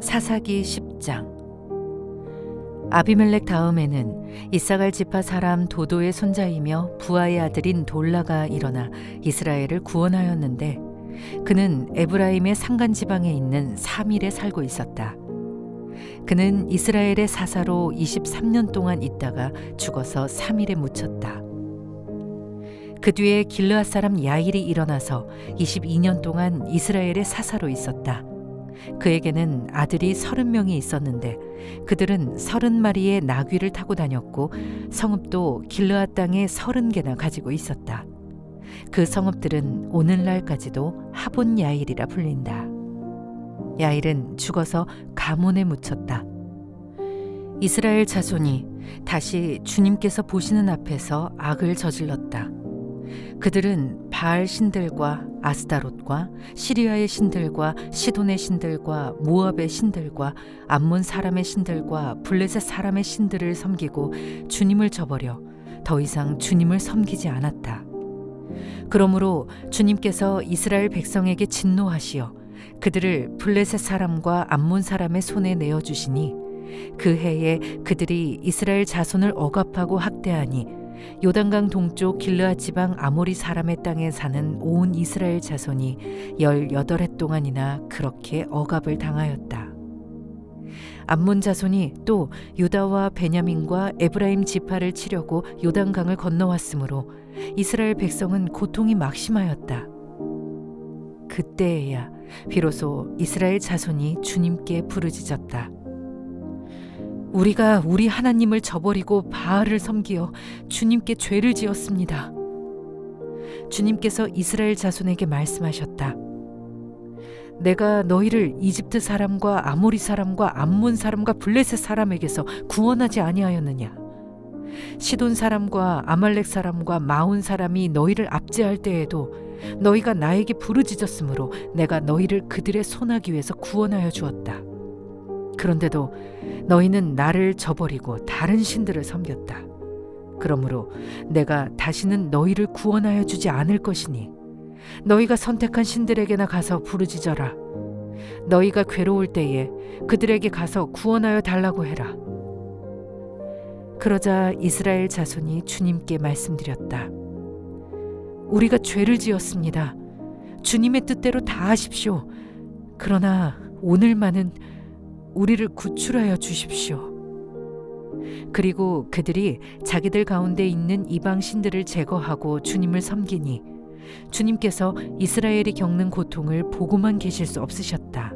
사사기 10장. 아비멜렉 다음에는 이사갈 지파 사람 도도의 손자이며 부하의 아들인 돌라가 일어나 이스라엘을 구원하였는데 그는 에브라임의 산간 지방에 있는 사밀에 살고 있었다. 그는 이스라엘의 사사로 23년 동안 있다가 죽어서 사밀에 묻혔다. 그 뒤에 길르앗 사람 야일이 일어나서 22년 동안 이스라엘의 사사로 있었다. 그에게는 아들이 30명이 있었는데 그들은 30마리의 나귀를 타고 다녔고 성읍도 길르앗 땅에 30개나 가지고 있었다. 그 성읍들은 오늘날까지도 하본 야일이라 불린다. 야일은 죽어서 가몬에 묻혔다. 이스라엘 자손이 다시 주님께서 보시는 앞에서 악을 저질렀다. 그들은 바알 신들과 아스다롯과 시리아의 신들과 시돈의 신들과 모압의 신들과 암몬 사람의 신들과 블레셋 사람의 신들을 섬기고 주님을 저버려 더 이상 주님을 섬기지 않았다. 그러므로 주님께서 이스라엘 백성에게 진노하시어 그들을 블레셋 사람과 암몬 사람의 손에 내어주시니 그 해에 그들이 이스라엘 자손을 억압하고 학대하니 요단강 동쪽 길르앗 지방 아모리 사람의 땅에 사는 온 이스라엘 자손이 18해 동안이나 그렇게 억압을 당하였다. 암몬 자손이 또 유다와 베냐민과 에브라임 지파를 치려고 요단강을 건너왔으므로 이스라엘 백성은 고통이 막심하였다. 그때에야 비로소 이스라엘 자손이 주님께 부르짖었다. 우리가 우리 하나님을 저버리고 바알을 섬기어 주님께 죄를 지었습니다. 주님께서 이스라엘 자손에게 말씀하셨다. 내가 너희를 이집트 사람과 아모리 사람과 암몬 사람과 블레셋 사람에게서 구원하지 아니하였느냐? 시돈 사람과 아말렉 사람과 마온 사람이 너희를 압제할 때에도 너희가 나에게 부르짖었으므로 내가 너희를 그들의 손아귀에서 구원하여 주었다. 그런데도 너희는 나를 저버리고 다른 신들을 섬겼다. 그러므로 내가 다시는 너희를 구원하여 주지 않을 것이니 너희가 선택한 신들에게나 가서 부르짖어라. 너희가 괴로울 때에 그들에게 가서 구원하여 달라고 해라. 그러자 이스라엘 자손이 주님께 말씀드렸다. 우리가 죄를 지었습니다. 주님의 뜻대로 다 하십시오. 그러나 오늘만은 우리를 구출하여 주십시오. 그리고 그들이 자기들 가운데 있는 이방 신들을 제거하고 주님을 섬기니 주님께서 이스라엘이 겪는 고통을 보고만 계실 수 없으셨다.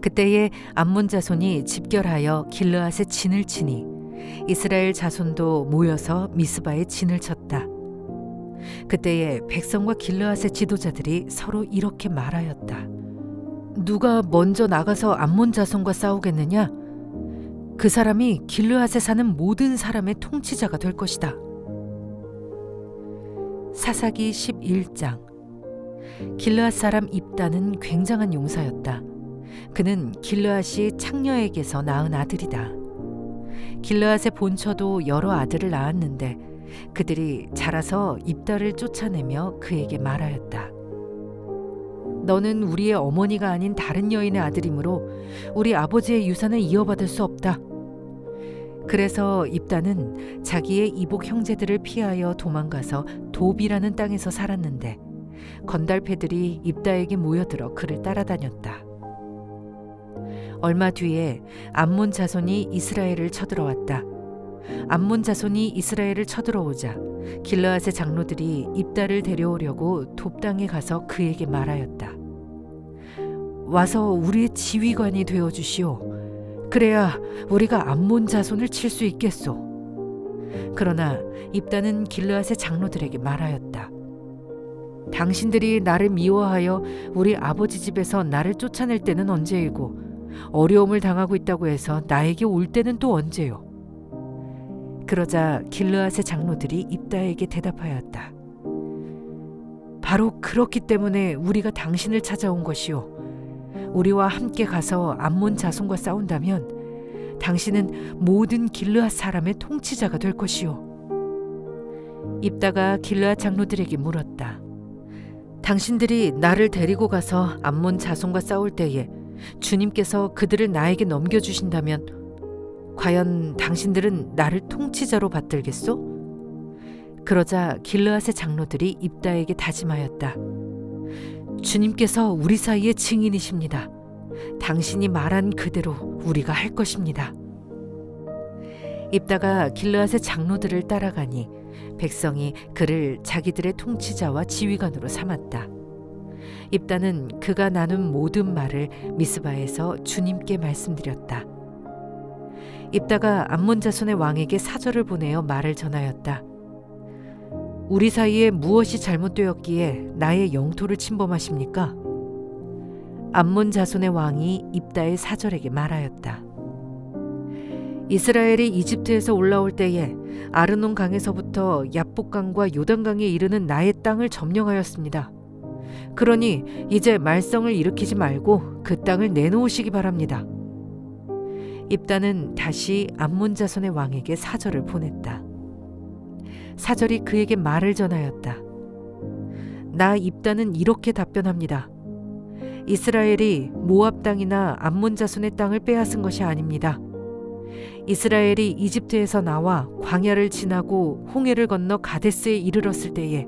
그때에 암몬 자손이 집결하여 길르앗에 진을 치니 이스라엘 자손도 모여서 미스바에 진을 쳤다. 그때에 백성과 길르앗의 지도자들이 서로 이렇게 말하였다. 누가 먼저 나가서 암몬 자손과 싸우겠느냐? 그 사람이 길르앗에 사는 모든 사람의 통치자가 될 것이다. 사사기 11장. 길르앗 사람 입다는 굉장한 용사였다. 그는 길르앗이 창녀에게서 낳은 아들이다. 길르앗의 본처도 여러 아들을 낳았는데 그들이 자라서 입다를 쫓아내며 그에게 말하였다. 너는 우리의 어머니가 아닌 다른 여인의 아들이므로 우리 아버지의 유산을 이어받을 수 없다. 그래서 입다는 자기의 이복 형제들을 피하여 도망가서 도비라는 땅에서 살았는데 건달패들이 입다에게 모여들어 그를 따라다녔다. 얼마 뒤에 암몬 자손이 이스라엘을 쳐들어왔다. 암몬 자손이 이스라엘을 쳐들어오자 길르앗의 장로들이 입다를 데려오려고 돕 땅에 가서 그에게 말하였다. 와서 우리의 지휘관이 되어 주시오. 그래야 우리가 암몬 자손을 칠 수 있겠소. 그러나 입다는 길르앗의 장로들에게 말하였다. 당신들이 나를 미워하여 우리 아버지 집에서 나를 쫓아낼 때는 언제이고 어려움을 당하고 있다고 해서 나에게 올 때는 또 언제요? 그러자 길르앗의 장로들이 입다에게 대답하였다. 바로 그렇기 때문에 우리가 당신을 찾아온 것이요. 우리와 함께 가서 암몬 자손과 싸운다면 당신은 모든 길르앗 사람의 통치자가 될 것이요. 입다가 길르앗 장로들에게 물었다. 당신들이 나를 데리고 가서 암몬 자손과 싸울 때에 주님께서 그들을 나에게 넘겨주신다면 과연 당신들은 나를 통치자로 받들겠소? 그러자 길르앗의 장로들이 입다에게 다짐하였다. 주님께서 우리 사이의 증인이십니다. 당신이 말한 그대로 우리가 할 것입니다. 입다가 길르앗의 장로들을 따라가니 백성이 그를 자기들의 통치자와 지휘관으로 삼았다. 입다는 그가 나눈 모든 말을 미스바에서 주님께 말씀드렸다. 입다가 암몬 자손의 왕에게 사절을 보내어 말을 전하였다. 우리 사이에 무엇이 잘못되었기에 나의 영토를 침범하십니까? 암몬 자손의 왕이 입다의 사절에게 말하였다. 이스라엘이 이집트에서 올라올 때에 아르논 강에서부터 야복강과 요단강에 이르는 나의 땅을 점령하였습니다. 그러니 이제 말썽을 일으키지 말고 그 땅을 내놓으시기 바랍니다. 입다는 다시 암몬 자손의 왕에게 사절을 보냈다. 사절이 그에게 말을 전하였다. 나 입다는 이렇게 답변합니다. 이스라엘이 모압 땅이나 암몬 자손의 땅을 빼앗은 것이 아닙니다. 이스라엘이 이집트에서 나와 광야를 지나고 홍해를 건너 가데스에 이르렀을 때에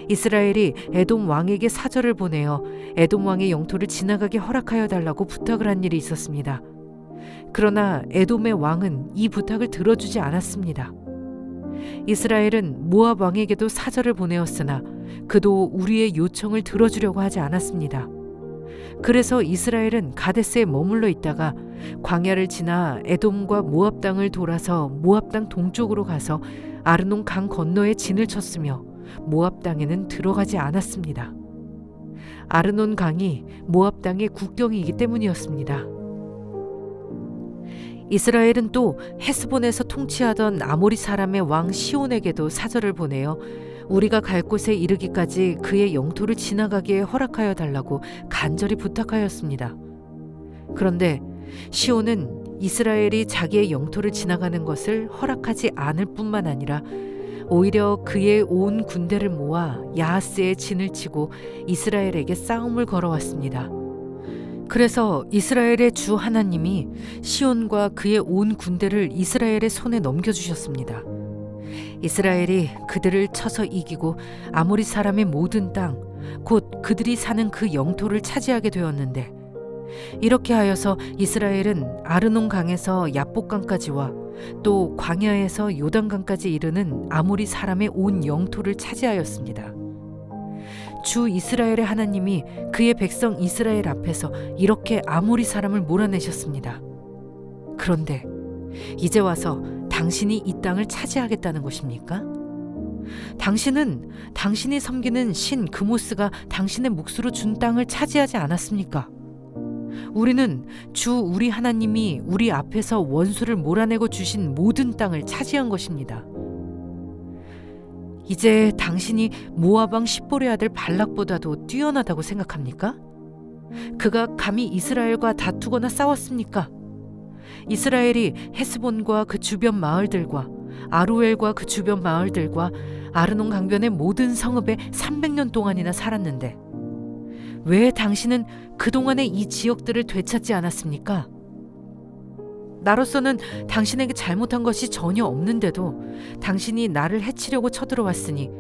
이스라엘이 에돔 왕에게 사절을 보내어 에돔 왕의 영토를 지나가게 허락하여 달라고 부탁을 한 일이 있었습니다. 그러나 에돔의 왕은 이 부탁을 들어주지 않았습니다. 이스라엘은 모압 왕에게도 사절을 보내었으나 그도 우리의 요청을 들어주려고 하지 않았습니다. 그래서 이스라엘은 가데스에 머물러 있다가 광야를 지나 에돔과 모압 땅을 돌아서 모압 땅 동쪽으로 가서 아르논 강 건너에 진을 쳤으며 모압 땅에는 들어가지 않았습니다. 아르논 강이 모압 땅의 국경이기 때문이었습니다. 이스라엘은 또 헤스본에서 통치하던 아모리 사람의 왕 시온에게도 사절을 보내어 우리가 갈 곳에 이르기까지 그의 영토를 지나가게 허락하여 달라고 간절히 부탁하였습니다. 그런데 시온은 이스라엘이 자기의 영토를 지나가는 것을 허락하지 않을 뿐만 아니라 오히려 그의 온 군대를 모아 야하스에 진을 치고 이스라엘에게 싸움을 걸어왔습니다. 그래서 이스라엘의 주 하나님이 시온과 그의 온 군대를 이스라엘의 손에 넘겨주셨습니다. 이스라엘이 그들을 쳐서 이기고 아모리 사람의 모든 땅, 곧 그들이 사는 그 영토를 차지하게 되었는데, 이렇게 하여서 이스라엘은 아르논 강에서 야복강까지와 또 광야에서 요단강까지 이르는 아모리 사람의 온 영토를 차지하였습니다. 주 이스라엘의 하나님이 그의 백성 이스라엘 앞에서 이렇게 아모리 사람을 몰아내셨습니다. 그런데 이제 와서 당신이 이 땅을 차지하겠다는 것입니까? 당신은 당신이 섬기는 신 그모스가 당신의 몫으로 준 땅을 차지하지 않았습니까? 우리는 주 우리 하나님이 우리 앞에서 원수를 몰아내고 주신 모든 땅을 차지한 것입니다. 이제 당신이 모압 왕 십볼의 아들 발락보다도 뛰어나다고 생각합니까? 그가 감히 이스라엘과 다투거나 싸웠습니까? 이스라엘이 헤스본과 그 주변 마을들과 아루엘과 그 주변 마을들과 아르논 강변의 모든 성읍에 300년 동안이나 살았는데 왜 당신은 그동안의 이 지역들을 되찾지 않았습니까? 나로서는 당신에게 잘못한 것이 전혀 없는데도 당신이 나를 해치려고 쳐들어왔으니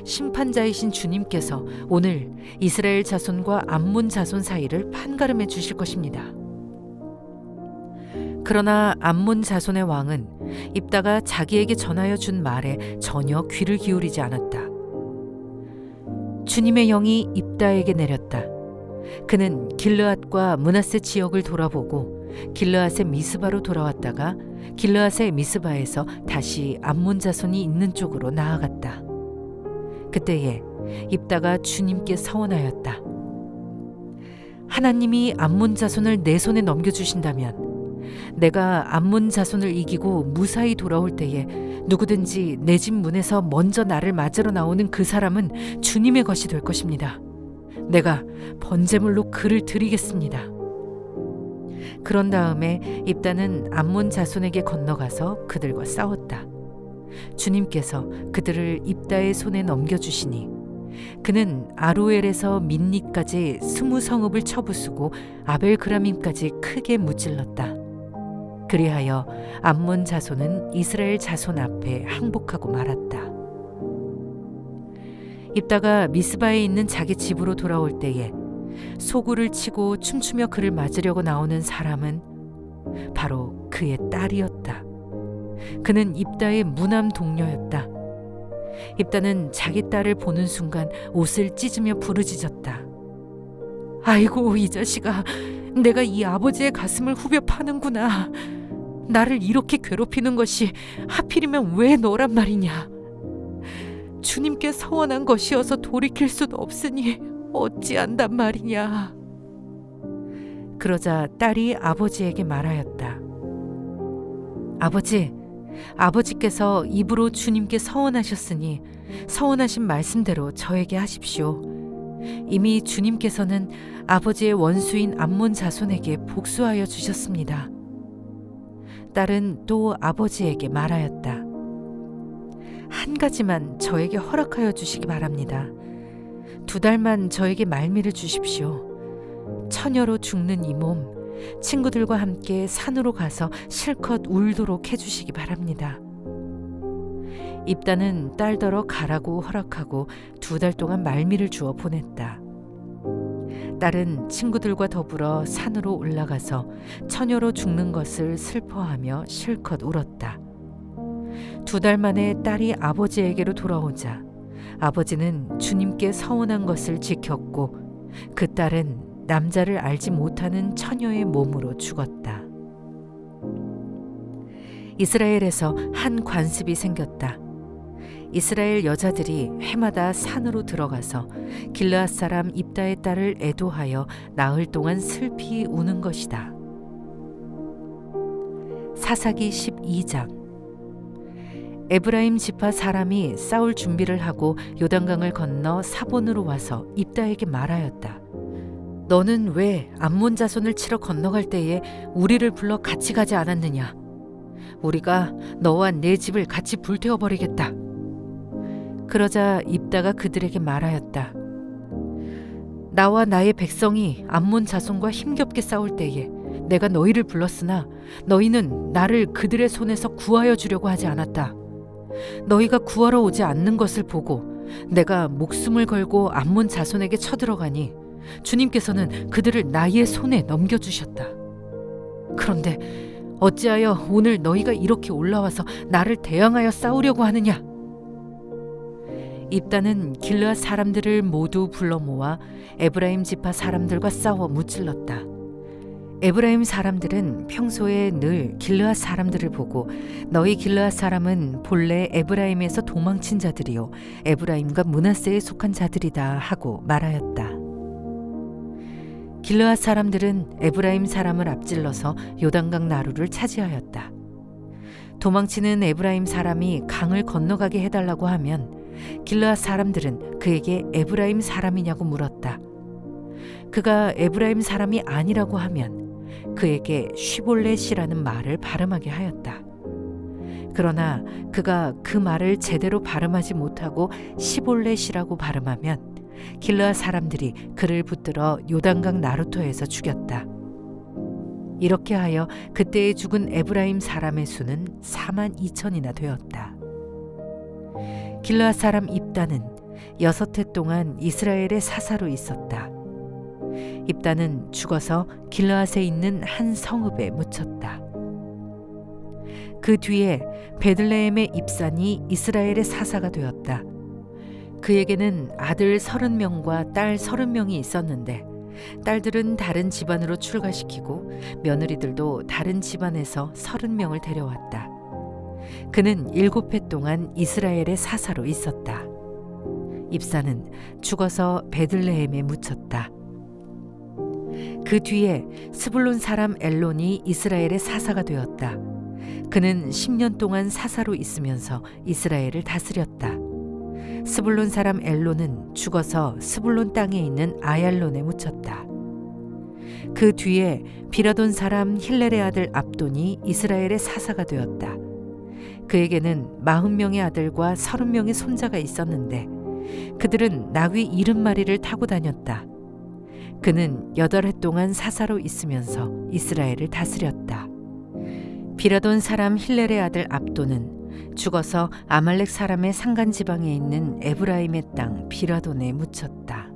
심판자이신 주님께서 오늘 이스라엘 자손과 암몬 자손 사이를 판가름해 주실 것입니다. 그러나 암몬 자손의 왕은 입다가 자기에게 전하여 준 말에 전혀 귀를 기울이지 않았다. 주님의 영이 입다에게 내렸다. 그는 길르앗과 므낫세 지역을 돌아보고 길르앗의 미스바로 돌아왔다가 길르앗의 미스바에서 다시 암몬 자손이 있는 쪽으로 나아갔다. 그때에 입다가 주님께 서원하였다. 하나님이 암몬 자손을 내 손에 넘겨주신다면 내가 암몬 자손을 이기고 무사히 돌아올 때에 누구든지 내 집 문에서 먼저 나를 맞으러 나오는 그 사람은 주님의 것이 될 것입니다. 내가 번제물로 그를 드리겠습니다. 그런 다음에 입다는 암몬 자손에게 건너가서 그들과 싸웠다. 주님께서 그들을 입다의 손에 넘겨주시니 그는 아로엘에서 민니까지 20성읍을 쳐부수고 아벨그라밈까지 크게 무찔렀다. 그리하여 암몬 자손은 이스라엘 자손 앞에 항복하고 말았다. 입다가 미스바에 있는 자기 집으로 돌아올 때에 소구를 치고 춤추며 그를 맞으려고 나오는 사람은 바로 그의 딸이었다. 그는 입다의 무남 동료였다. 입다는 자기 딸을 보는 순간 옷을 찢으며 부르짖었다. 아이고, 이 자식아, 내가 이 아버지의 가슴을 후벼 파는구나. 나를 이렇게 괴롭히는 것이 하필이면 왜 너란 말이냐. 주님께 서원한 것이어서 돌이킬 수도 없으니 어찌한단 말이냐. 그러자 딸이 아버지에게 말하였다. 아버지, 아버지께서 입으로 주님께 서원하셨으니 서원하신 말씀대로 저에게 하십시오. 이미 주님께서는 아버지의 원수인 암몬 자손에게 복수하여 주셨습니다. 딸은 또 아버지에게 말하였다. 한 가지만 저에게 허락하여 주시기 바랍니다. 2달만 저에게 말미를 주십시오. 처녀로 죽는 이 몸, 친구들과 함께 산으로 가서 실컷 울도록 해주시기 바랍니다. 입다는 딸더러 가라고 허락하고 2달 동안 말미를 주어 보냈다. 딸은 친구들과 더불어 산으로 올라가서 처녀로 죽는 것을 슬퍼하며 실컷 울었다. 2달 만에 딸이 아버지에게로 돌아오자 아버지는 주님께 서원한 것을 지켰고 그 딸은 남자를 알지 못하는 처녀의 몸으로 죽었다. 이스라엘에서 한 관습이 생겼다. 이스라엘 여자들이 해마다 산으로 들어가서 길르앗 사람 입다의 딸을 애도하여 나흘 동안 슬피 우는 것이다. 사사기 12장. 에브라임 지파 사람이 싸울 준비를 하고 요단강을 건너 사본으로 와서 입다에게 말하였다. 너는 왜 암몬 자손을 치러 건너갈 때에 우리를 불러 같이 가지 않았느냐? 우리가 너와 내 집을 같이 불태워 버리겠다. 그러자 입다가 그들에게 말하였다. 나와 나의 백성이 암몬 자손과 힘겹게 싸울 때에 내가 너희를 불렀으나 너희는 나를 그들의 손에서 구하여 주려고 하지 않았다. 너희가 구하러 오지 않는 것을 보고 내가 목숨을 걸고 암몬 자손에게 쳐들어가니 주님께서는 그들을 나의 손에 넘겨주셨다. 그런데 어찌하여 오늘 너희가 이렇게 올라와서 나를 대항하여 싸우려고 하느냐? 입다는 길르앗 사람들을 모두 불러 모아 에브라임 지파 사람들과 싸워 무찔렀다. 에브라임 사람들은 평소에 늘 길르앗 사람들을 보고 너희 길르앗 사람은 본래 에브라임에서 도망친 자들이요 에브라임과 므낫세에 속한 자들이다 하고 말하였다. 길르앗 사람들은 에브라임 사람을 앞질러서 요단강 나루를 차지하였다. 도망치는 에브라임 사람이 강을 건너가게 해달라고 하면 길르앗 사람들은 그에게 에브라임 사람이냐고 물었다. 그가 에브라임 사람이 아니라고 하면 그에게 쉬볼렛이라는 말을 발음하게 하였다. 그러나 그가 그 말을 제대로 발음하지 못하고 시볼렛이라고 발음하면 길르앗 사람들이 그를 붙들어 요단강 나루터에서 죽였다. 이렇게 하여 그때에 죽은 에브라임 사람의 수는 42,000이나 되었다. 길르앗 사람 입다는 6해 동안 이스라엘의 사사로 있었다. 입다는 죽어서 길르앗에 있는 한 성읍에 묻혔다. 그 뒤에 베들레헴의 입산이 이스라엘의 사사가 되었다. 그에게는 아들 30명과 딸 30명이 있었는데 딸들은 다른 집안으로 출가시키고 며느리들도 다른 집안에서 30명을 데려왔다. 그는 7해 동안 이스라엘의 사사로 있었다. 입사는 죽어서 베들레헴에 묻혔다. 그 뒤에 스불론 사람 엘론이 이스라엘의 사사가 되었다. 그는 10년 동안 사사로 있으면서 이스라엘을 다스렸다. 스불론 사람 엘론은 죽어서 스불론 땅에 있는 아얄론에 묻혔다. 그 뒤에 비라돈 사람 힐렐의 아들 압돈이 이스라엘의 사사가 되었다. 그에게는 40명의 아들과 30명의 손자가 있었는데 그들은 나귀 70마리를 타고 다녔다. 그는 8해 동안 사사로 있으면서 이스라엘을 다스렸다. 비라돈 사람 힐렐의 아들 압도는 죽어서 아말렉 사람의 산간 지방에 있는 에브라임의 땅 비라돈에 묻혔다.